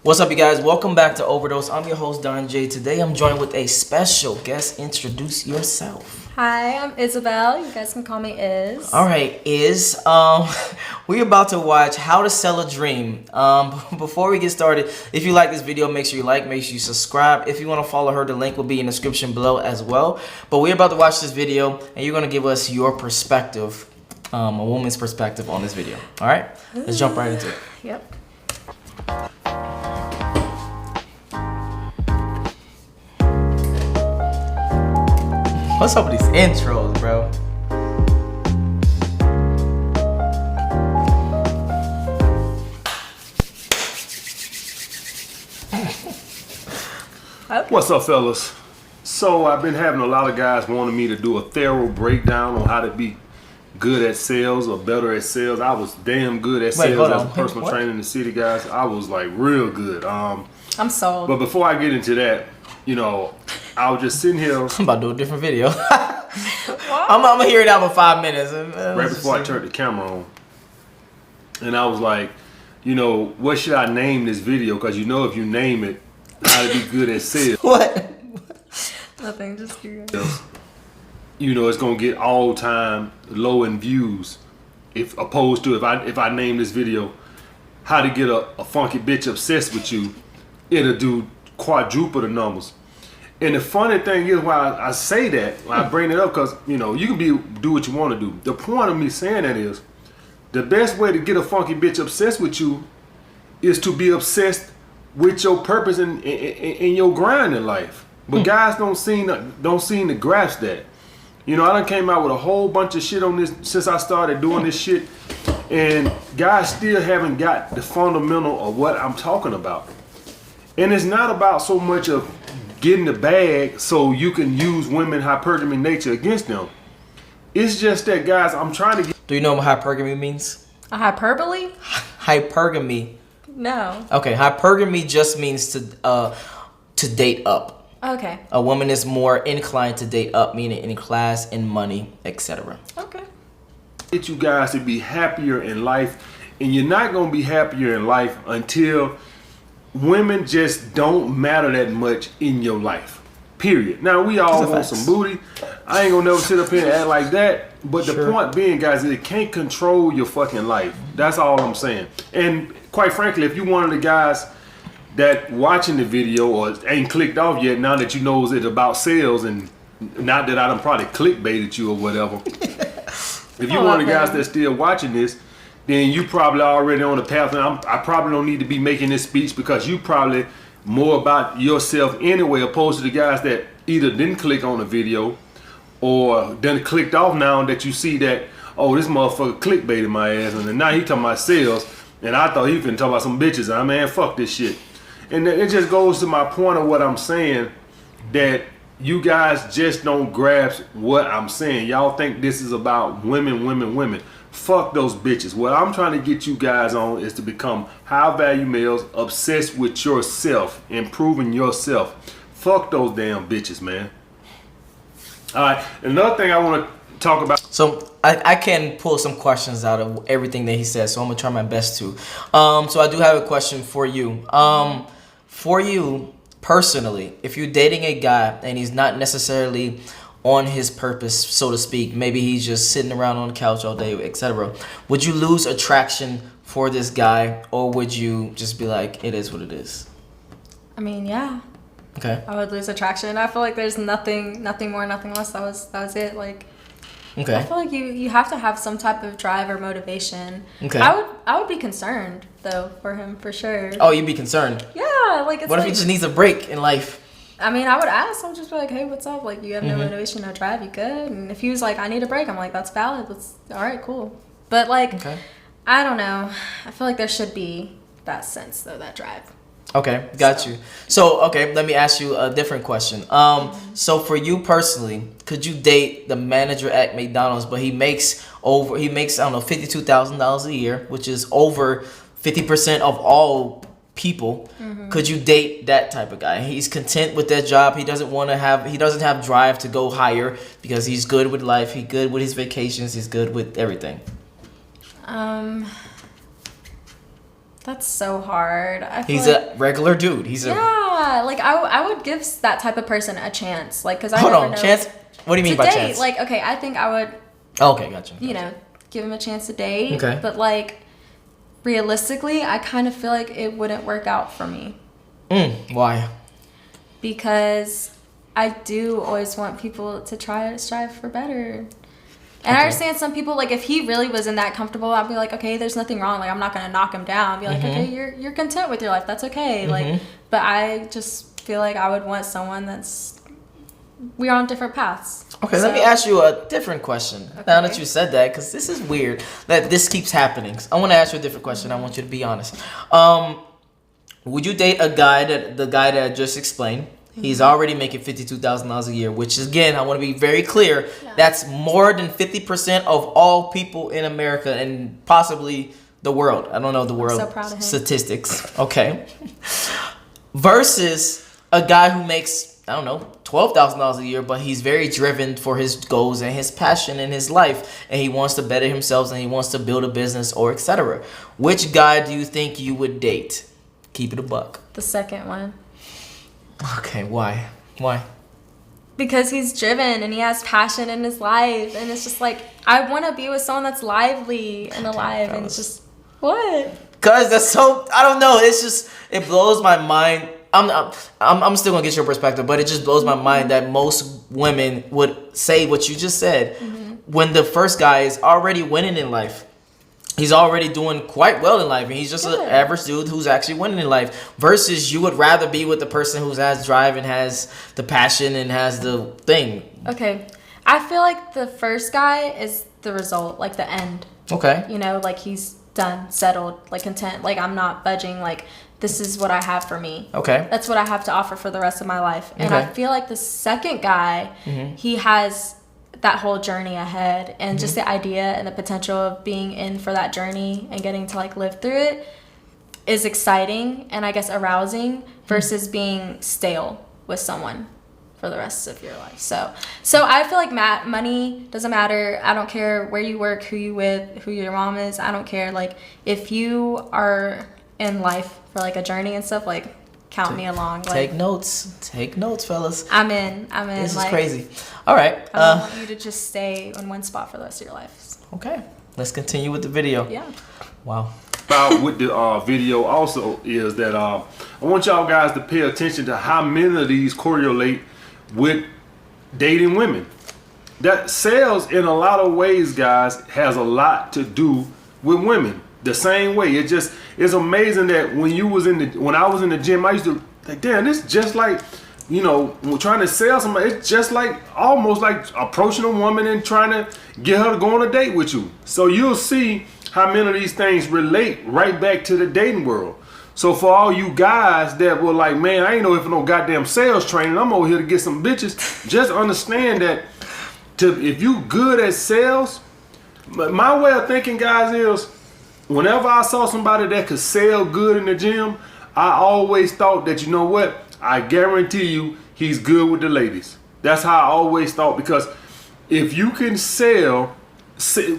What's up, you guys? Welcome back to Overdose. I'm your host, Don Jaye. Today, I'm joined with a special guest. Introduce yourself. Hi, I'm Isabel. You guys can call me Iz. All right, Iz. We're about to watch How to Sell a Dream. Before we get started, if you like this video, make sure you like, make sure you subscribe. If you want to follow her, the link will be in the description below as well. But we're about to watch this video, and you're going to give us your perspective, a woman's perspective on this video. All right? Let's jump right into it. Yep. What's up with these intros, bro? Okay. What's up, fellas? So I've been having a lot of guys wanting me to do a thorough breakdown on how to be good at sales or better at sales. I was damn good at sales as a personal trainer in the city, guys. I was like real good. I'm sold. But before I get into that, you know, I was just sitting here. I'm about to do a different video. I'm gonna hear it out for 5 minutes. Right before I turned the camera on. And I was like, you know, what should I name this video? Because you know if you name it, how to be good at sales. What? Nothing, just curious. You know, it's gonna get all time low in views. If opposed to if I name this video, how to get a funky bitch obsessed with you, it'll do quadruple the numbers. And the funny thing is why I say that, why I bring it up, because you know you can do what you want to do. The point of me saying that is, the best way to get a funky bitch obsessed with you is to be obsessed with your purpose in your grind in life. But guys don't seem to grasp that. You know, I done came out with a whole bunch of shit on this since I started doing this shit, and guys still haven't got the fundamental of what I'm talking about. And it's not about so much of getting the bag so you can use women hypergamy nature against them. It's just that, guys, I'm trying to get... Do you know what hypergamy means? A hyperbole? Hypergamy. No. Okay, hypergamy just means to date up. Okay. A woman is more inclined to date up, meaning in class, in money, etc. Okay. Get you guys to be happier in life, and you're not going to be happier in life until women just don't matter that much in your life, period. Now, we all want some booty. I ain't gonna never sit up here and act like that, but the point being, guys, is it can't control your fucking life. That's all I'm saying. And quite frankly, if you one of the guys that watching the video or ain't clicked off yet, now that you know it's about sales, and not that I done probably clickbaited you or whatever, if you one of the guys that's still watching this, then you probably already on the path, and I probably don't need to be making this speech because you probably more about yourself anyway, opposed to the guys that either didn't click on the video or done clicked off now that you see that, oh, this motherfucker clickbaited my ass, and now he talking about sales, and I thought he finna talk about some bitches. I mean, fuck this shit. And it just goes to my point of what I'm saying, that you guys just don't grasp what I'm saying. Y'all think this is about women. Fuck those bitches. What I'm trying to get you guys on is to become high value males, obsessed with yourself, improving yourself. Fuck those damn bitches, man. All right, another thing I want to talk about. So I can pull some questions out of everything that he says, so I'm gonna try my best to. So I do have a question for you. For you personally, if you're dating a guy and he's not necessarily on his purpose, so to speak, maybe he's just sitting around on the couch all day, etc., would you lose attraction for this guy, or would you just be like, it is what it is? I mean, yeah. Okay. I would lose attraction. I feel like there's nothing more, nothing less. That was it. Like, okay. I feel like you have to have some type of drive or motivation. Okay. I would be concerned though for him, for sure. Oh, you'd be concerned? Yeah, like it's what if he just needs a break in life? I mean, I would ask. I would just be like, hey, what's up? Like, you have no motivation, no drive, you good? And if he was like, I need a break, I'm like, that's valid. That's all right, cool. But like, I don't know. I feel like there should be that sense though, that drive. Okay, got you. So, okay, let me ask you a different question. So for you personally, could you date the manager at McDonald's, but he makes I don't know, $52,000 a year, which is over 50% of all people? Could you date that type of guy? He's content with that job. He doesn't have drive to go higher because he's good with life. He's good with his vacations. He's good with everything. That's so hard. He's a regular dude. Yeah, like I would give that type of person a chance. Like, because I Hold never on, know. chance? What do you mean by date. chance? Like, okay, I think I would, Okay, gotcha. you know, give him a chance to date. Okay. But, like, realistically, I kind of feel like it wouldn't work out for me. Why? Because I do always want people to try to strive for better. And I understand some people, like, if he really was in that comfortable, I'd be like, okay, there's nothing wrong. Like, I'm not going to knock him down. Be like, okay, you're content with your life. That's okay. Like, but I just feel like I would want someone we're on different paths. Okay, let me ask you a different question. Okay. Now that you said that, because this is weird that this keeps happening. I want to ask you a different question. I want you to be honest. Would you date the guy that I just explained? He's already making $52,000 a year, which again, I want to be very clear. Yeah. That's more than 50% of all people in America and possibly the world. I don't know the world statistics. Okay. Versus a guy who makes, I don't know, $12,000 a year, but he's very driven for his goals and his passion in his life, and he wants to better himself and he wants to build a business or etc. Which guy do you think you would date? Keep it a buck. The second one. Okay, why? Because he's driven and he has passion in his life, and it's just like, I want to be with someone that's lively and alive, and it's just, what? Cause that's so, I don't know, it's just, it blows my mind. I'm still gonna get your perspective, but it just blows my mind that most women would say what you just said when the first guy is already winning in life. He's already doing quite well in life, and he's just an average dude who's actually winning in life. Versus, you would rather be with the person who has drive and has the passion and has the thing. Okay, I feel like the first guy is the result, like the end. Okay. You know, like he's done, settled, like content. Like, I'm not budging. Like, this is what I have for me. Okay. That's what I have to offer for the rest of my life. And I feel like the second guy, he has that whole journey ahead, and just the idea and the potential of being in for that journey and getting to like live through it is exciting and I guess arousing versus being stale with someone for the rest of your life. So I feel like money doesn't matter. I don't care where you work, who you with, who your mom is. I don't care. Like, if you are in life for like a journey and stuff, like, count me along. Take notes, fellas. I'm in. This is crazy. All right. I don't want you to just stay in one spot for the rest of your life. Okay. Let's continue with the video. Yeah. Wow. About with the video also is that I want y'all guys to pay attention to how many of these correlate with dating women. That sales in a lot of ways, guys, has a lot to do with women. The same way. It's amazing that when I was in the gym, I used to like, damn, this just like, you know, trying to sell somebody. It's just like almost like approaching a woman and trying to get her to go on a date with you. So you'll see how many of these things relate right back to the dating world. So for all you guys that were like, man, I ain't know if no goddamn sales training, I'm over here to get some bitches. Just understand that if you good at sales, my way of thinking, guys, is whenever I saw somebody that could sell good in the gym, I always thought that, you know what? I guarantee you he's good with the ladies. That's how I always thought, because if you can sell,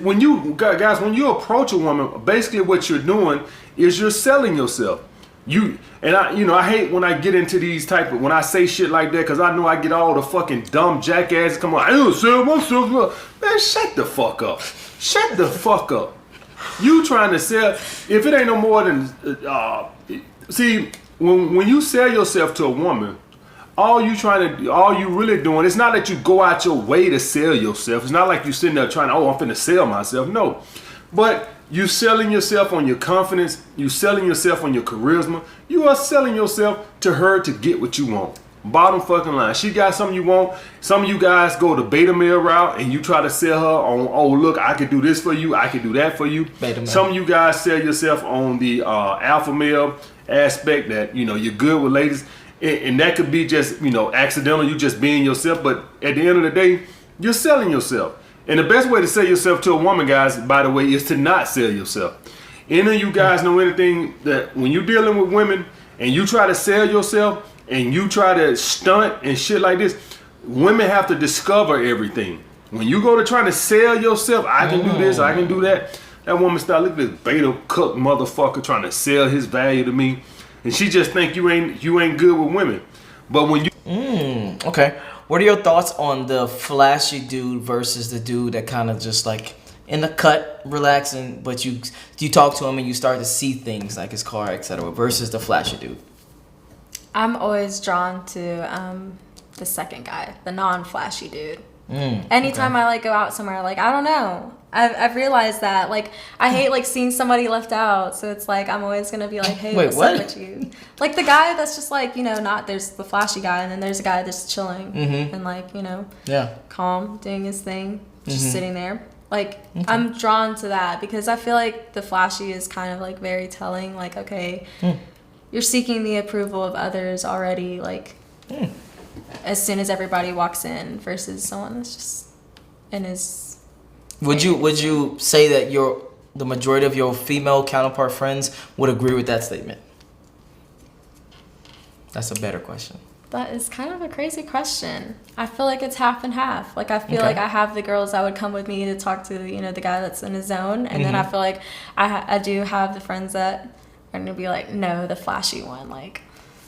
when you approach a woman, basically what you're doing is you're selling yourself. I hate when I get into these when I say shit like that, because I know I get all the fucking dumb jackasses come on. I don't sell myself. Man, shut the fuck up. Shut the fuck up. You trying to sell, if it ain't no more than, see, when you sell yourself to a woman, all you really doing, it's not that you go out your way to sell yourself. It's not like you sitting there trying to, I'm finna sell myself. No. But you selling yourself on your confidence. You selling yourself on your charisma. You are selling yourself to her to get what you want. Bottom fucking line. She got something you want. Some of you guys go the beta male route and you try to sell her on, oh look, I can do this for you, I can do that for you. Some of you guys sell yourself on the alpha male aspect, that, you know, you're good with ladies, and that could be just, you know, accidental, you just being yourself. But at the end of the day, you're selling yourself. And the best way to sell yourself to a woman, guys, by the way, is to not sell yourself. Any of you guys know anything that when you're dealing with women and you try to sell yourself and you try to stunt and shit like this, women have to discover everything. When you go to try to sell yourself, I can do this, I can do that. That woman started looking at this beta cook motherfucker trying to sell his value to me, and she just think you ain't good with women. But when you okay, what are your thoughts on the flashy dude versus the dude that kind of just like in the cut, relaxing, but you talk to him and you start to see things like his car, etc., versus the flashy dude? I'm always drawn to the second guy, the non-flashy dude. Anytime I like go out somewhere, like I don't know, I've realized that like I hate like seeing somebody left out, so it's like I'm always gonna be like, hey, what's up with you? Like the guy that's just like, you know, not there's the flashy guy, and then there's a guy that's chilling and like, you know, calm, doing his thing, just sitting there. Like I'm drawn to that because I feel like the flashy is kind of like very telling, like okay, you're seeking the approval of others already, like as soon as everybody walks in, versus someone that's just in his. Would you say that the majority of your female counterpart friends would agree with that statement? That's a better question. That is kind of a crazy question. I feel like it's half and half. Like I feel like I have the girls that would come with me to talk to, you know, the guy that's in his zone, and then I feel like I do have the friends that are gonna be like, no, the flashy one, like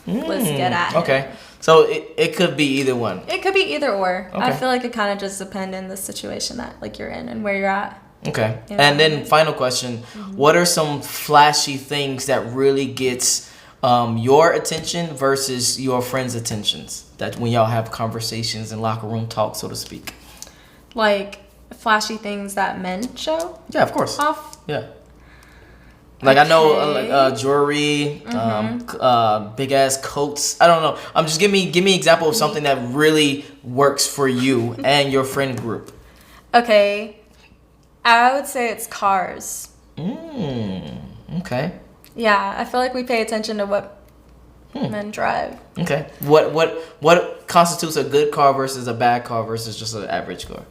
let's get at it. Okay, so it could be either one. It could be either or. Okay. I feel like it kind of just depends on the situation that like you're in and where you're at. Okay, and then final question: what are some flashy things that really gets your attention versus your friends' attentions? That when y'all have conversations and locker room talk, so to speak. Like flashy things that men show. Yeah, of course. Off. Yeah. Like I know, jewelry, big ass coats. I don't know. Just give me an example of something that really works for you and your friend group. Okay, I would say it's cars. Okay. Yeah, I feel like we pay attention to what men drive. Okay. What constitutes a good car versus a bad car versus just an average car?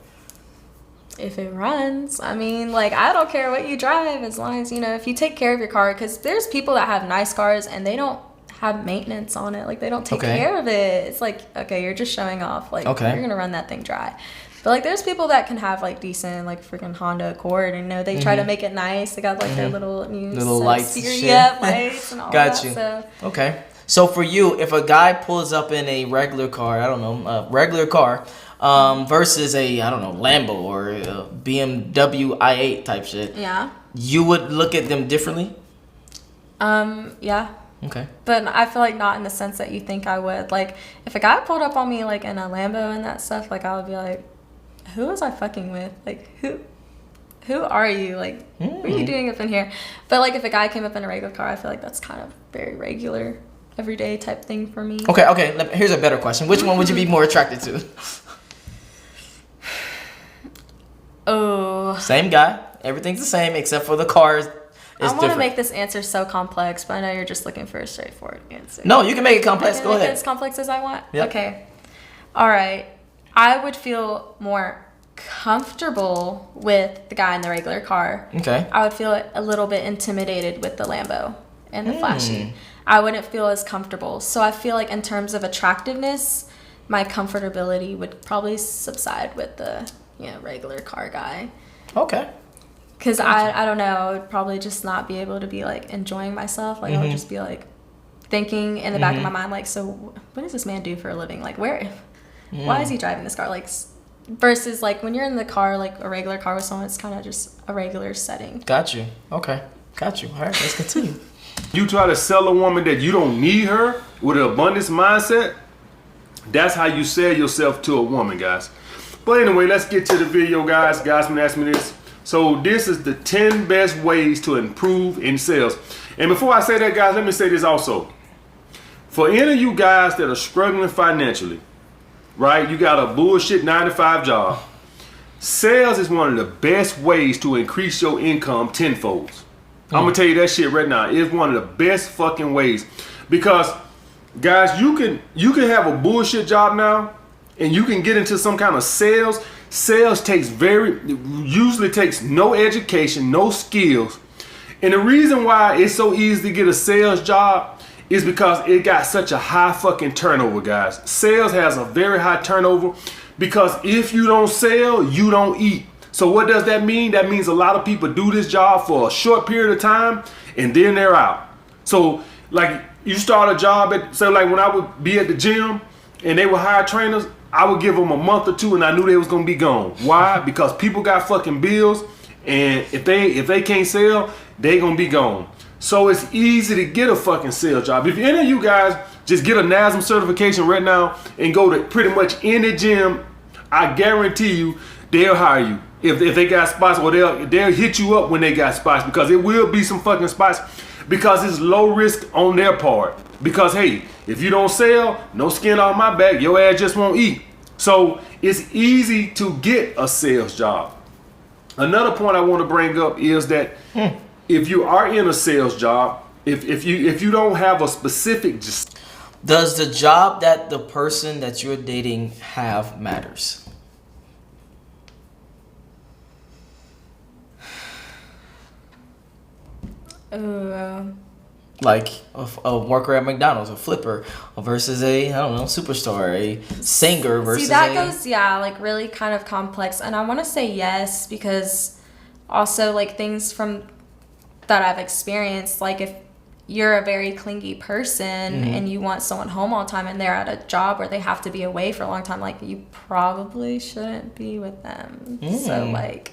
If it runs, I mean, like, I don't care what you drive as long as, you know, if you take care of your car, because there's people that have nice cars and they don't have maintenance on it. Like, they don't take care of it. It's like, okay, you're just showing off. Like, you're going to run that thing dry. But, like, there's people that can have, like, decent, like, freaking Honda Accord. And, you know, they try to make it nice. They got, like, their little lights and shit. Yeah, lights and all Got that. you. So. Okay. So, for you, if a guy pulls up in a regular car, I don't know, a regular car, versus a, I don't know, Lambo or a BMW i8 type shit. Yeah. You would look at them differently? Yeah. Okay. But I feel like not in the sense that you think I would. Like, if a guy pulled up on me, like, in a Lambo and that stuff, like, I would be like, who was I fucking with? Like, who are you? Like, what are you doing up in here? But, like, if a guy came up in a regular car, I feel like that's kind of very regular, everyday type thing for me. Okay. Here's a better question. Which one would you be more attracted to? Oh. Same guy. Everything's the same except for the cars. I want to make this answer so complex, but I know you're just looking for a straightforward answer. No, you can make it complex. Go ahead. Make it as complex as I want? Yep. Okay. All right. I would feel more comfortable with the guy in the regular car. Okay. I would feel a little bit intimidated with the Lambo and the flashy. I wouldn't feel as comfortable. So I feel like in terms of attractiveness, my comfortability would probably subside with the regular car guy. Okay. Because I don't know, I would probably just not be able to be like enjoying myself. Like I would just be like thinking in the back of my mind, like, so what does this man do for a living? Like why is he driving this car? Like versus like when you're in the car, like a regular car with someone, it's kind of just a regular setting. Got you. Okay. Got you. All right, let's continue. You try to sell a woman that you don't need her with an abundance mindset, that's how you sell yourself to a woman, guys. But anyway, let's get to the video, guys. Guys been asking me this. So this is the 10 best ways to improve in sales. And before I say that, guys, let me say this also. For any of you guys that are struggling financially, right? You got a bullshit 9-to-5 job. Sales is one of the best ways to increase your income tenfold. I'm gonna tell you that shit right now. It's one of the best fucking ways. Because, guys, you can have a bullshit job now, and you can get into some kind of sales. Sales usually takes no education, no skills. And the reason why it's so easy to get a sales job is because it got such a high fucking turnover, guys. Sales has a very high turnover because if you don't sell, you don't eat. So what does that mean? That means a lot of people do this job for a short period of time and then they're out. So like you start a job at, so like when I would be at the gym and they would hire trainers, I would give them a month or two and I knew they was gonna be gone. Why? Because people got fucking bills, and if they can't sell, they gonna be gone. So it's easy to get a fucking sales job. If any of you guys just get a NASM certification right now and go to pretty much any gym, I guarantee you they'll hire you. If they got spots, or they'll hit you up when they got spots, because it will be some fucking spots, because it's low risk on their part. Because hey, if you don't sell, no skin off my back, your ass just won't eat. So it's easy to get a sales job. Another point I want to bring up is that if you are in a sales job, if you don't have a specific, does the job that the person that you're dating have matters? Like a worker at McDonald's, a flipper, versus a, I don't know, superstar, a singer versus. See, that goes, yeah, like really kind of complex. And I want to say yes, because also like things from that I've experienced, like if you're a very clingy person and you want someone home all the time and they're at a job where they have to be away for a long time, like you probably shouldn't be with them. So like,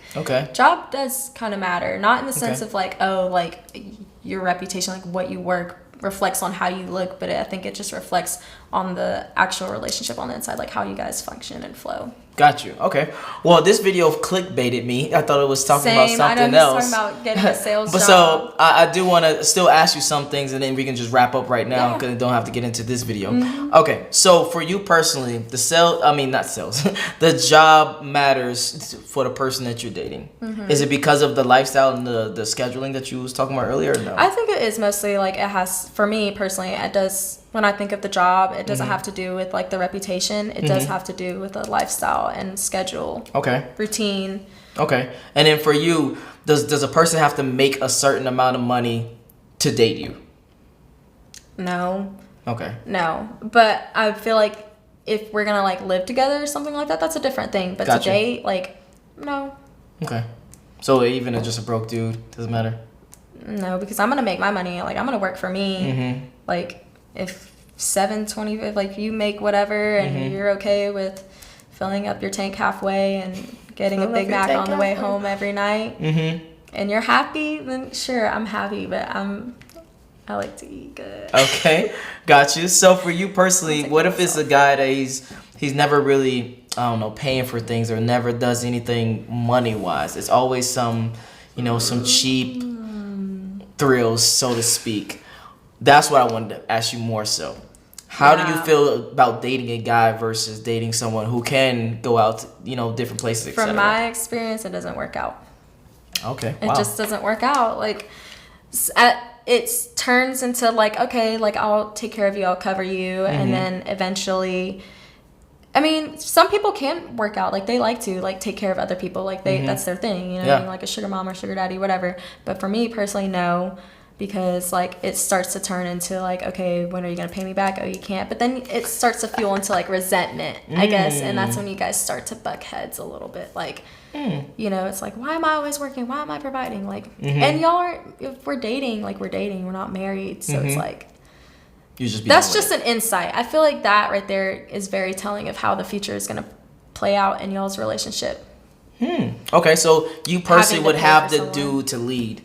job does kind of matter, not in the sense of like, oh, like your reputation, like what you work reflects on how you look, but I think it just reflects on the actual relationship on the inside, like how you guys function and flow. Got you. Okay. Well, this video clickbaited me. I thought it was talking about something else. Talking about getting a sales but job. So I do want to still ask you some things, and then we can just wrap up right now because I don't have to get into this video. Okay. So for you personally, the job matters for the person that you're dating. Is it because of the lifestyle and the scheduling that you was talking about earlier? Or no? I think it is mostly like it has, for me personally, it does. When I think of the job, it doesn't have to do with like the reputation. It does have to do with the lifestyle and schedule. Okay. Routine. Okay. And then for you, does a person have to make a certain amount of money to date you? No. Okay. No. But I feel like if we're gonna like live together or something like that, that's a different thing. But to date, like, no. Okay. So even if just a broke dude, doesn't matter? No, because I'm gonna make my money. Like I'm gonna work for me. Like if 7.20, like you make whatever and you're okay with filling up your tank halfway and getting a Big Mac on the way home every night and you're happy, then sure, I'm happy, but I like to eat good. Okay, got you. So for you personally, what if it's a guy that he's never really, I don't know, paying for things or never does anything money wise? It's always some cheap thrills, so to speak. That's what I wanted to ask you more so. How do you feel about dating a guy versus dating someone who can go out to, different places, etc.? From my experience, it doesn't work out. Okay. It just doesn't work out. Like, it turns into like, okay, like I'll take care of you, I'll cover you, and then eventually, I mean, some people can work out. Like they like to like take care of other people. Like that's their thing, like a sugar mom or sugar daddy, whatever. But for me personally, no. Because like it starts to turn into like, okay, when are you gonna pay me back? Oh, you can't. But then it starts to fuel into like resentment, I guess, and that's when you guys start to buck heads a little bit. Like, it's like, why am I always working? Why am I providing? Like, and y'all aren't. If we're dating, like we're dating, we're not married, so it's like, that's just an insight. I feel like that right there is very telling of how the future is gonna play out in y'all's relationship. Okay, so you personally would have the dude to lead.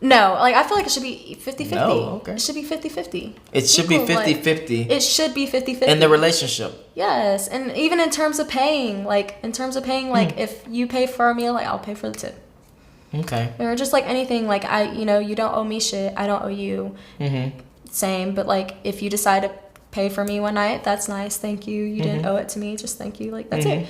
No, like I feel like it should be 50-50. No, okay. It should be 50-50. It should be 50-50. It should be 50-50. In the relationship. Yes, and even in terms of paying, like if you pay for a meal, like I'll pay for the tip. Okay. Or just like anything, like you don't owe me shit, I don't owe you. Same, but like if you decide to pay for me one night, that's nice, thank you. You didn't owe it to me, just thank you. Like that's it.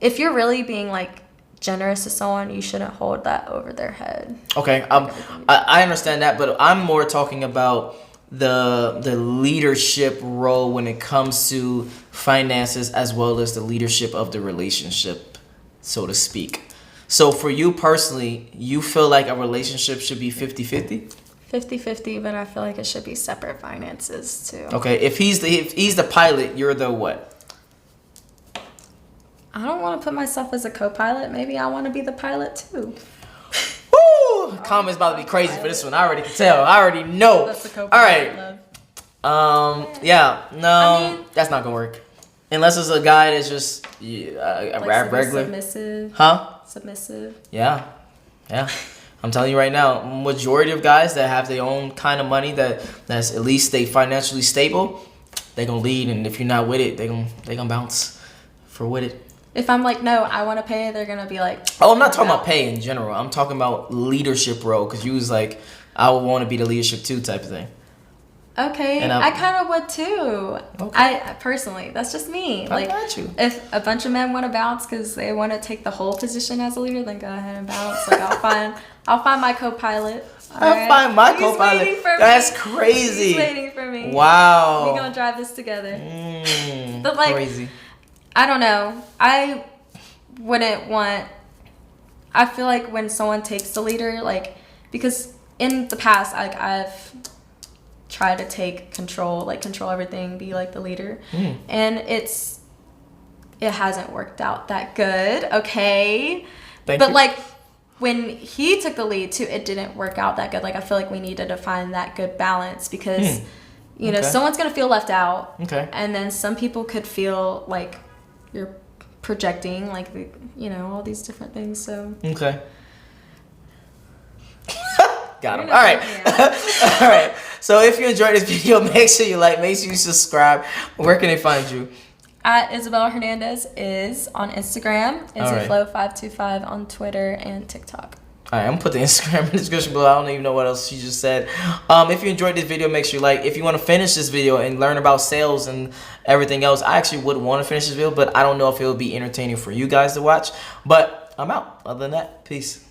If you're really being like generous to someone, you shouldn't hold that over their head. Okay, I understand that, but I'm more talking about the leadership role when it comes to finances as well as the leadership of the relationship, so to speak. So for you personally, you feel like a relationship should be 50-50? 50-50, but I feel like it should be separate finances too. Okay, if he's the pilot, you're the what? I don't want to put myself as a co-pilot. Maybe I want to be the pilot too. Woo! Comments about to be crazy for this one. I already can tell. I already know. That's the co-pilot. All right. Love. No, that's not gonna work. Unless it's a guy that's just regular. Submissive. Huh? Submissive. Yeah. I'm telling you right now, majority of guys that have their own kind of money that's at least they financially stable, they gonna lead, and if you're not with it, they gonna bounce for with it. If I'm like, no, I want to pay, they're gonna be like. Oh, I'm not talking about pay in general. I'm talking about leadership role, because you was like, I would want to be the leadership too type of thing. Okay, And I kind of would too. Okay. I personally, that's just me. I got you. If a bunch of men want to bounce because they want to take the whole position as a leader, then go ahead and bounce. Like I'll find my co-pilot. I'll find my He's co-pilot. waiting for That's me. crazy. He's waiting for me. Wow. We're gonna drive this together. But like, crazy. I don't know. I wouldn't want. I feel like when someone takes the leader, like, because in the past, like I've tried to take control everything, be like the leader, and it hasn't worked out that good. Okay, Thank but you. like when he took the lead too, it didn't work out that good. Like I feel like we needed to find that good balance because you know someone's gonna feel left out, and then some people could feel like you're projecting, like all these different things. So got him. All right. All right. So if you enjoyed this video, make sure you like, make sure you subscribe. Where can they find you? At Isabel Hernandez is on Instagram. IsabelFlow525 on Twitter and TikTok. All right, I'm gonna put the Instagram in the description below. I don't even know what else she just said. If you enjoyed this video, make sure you like. If you want to finish this video and learn about sales and everything else, I actually would want to finish this video, but I don't know if it will be entertaining for you guys to watch. But I'm out. Other than that, peace.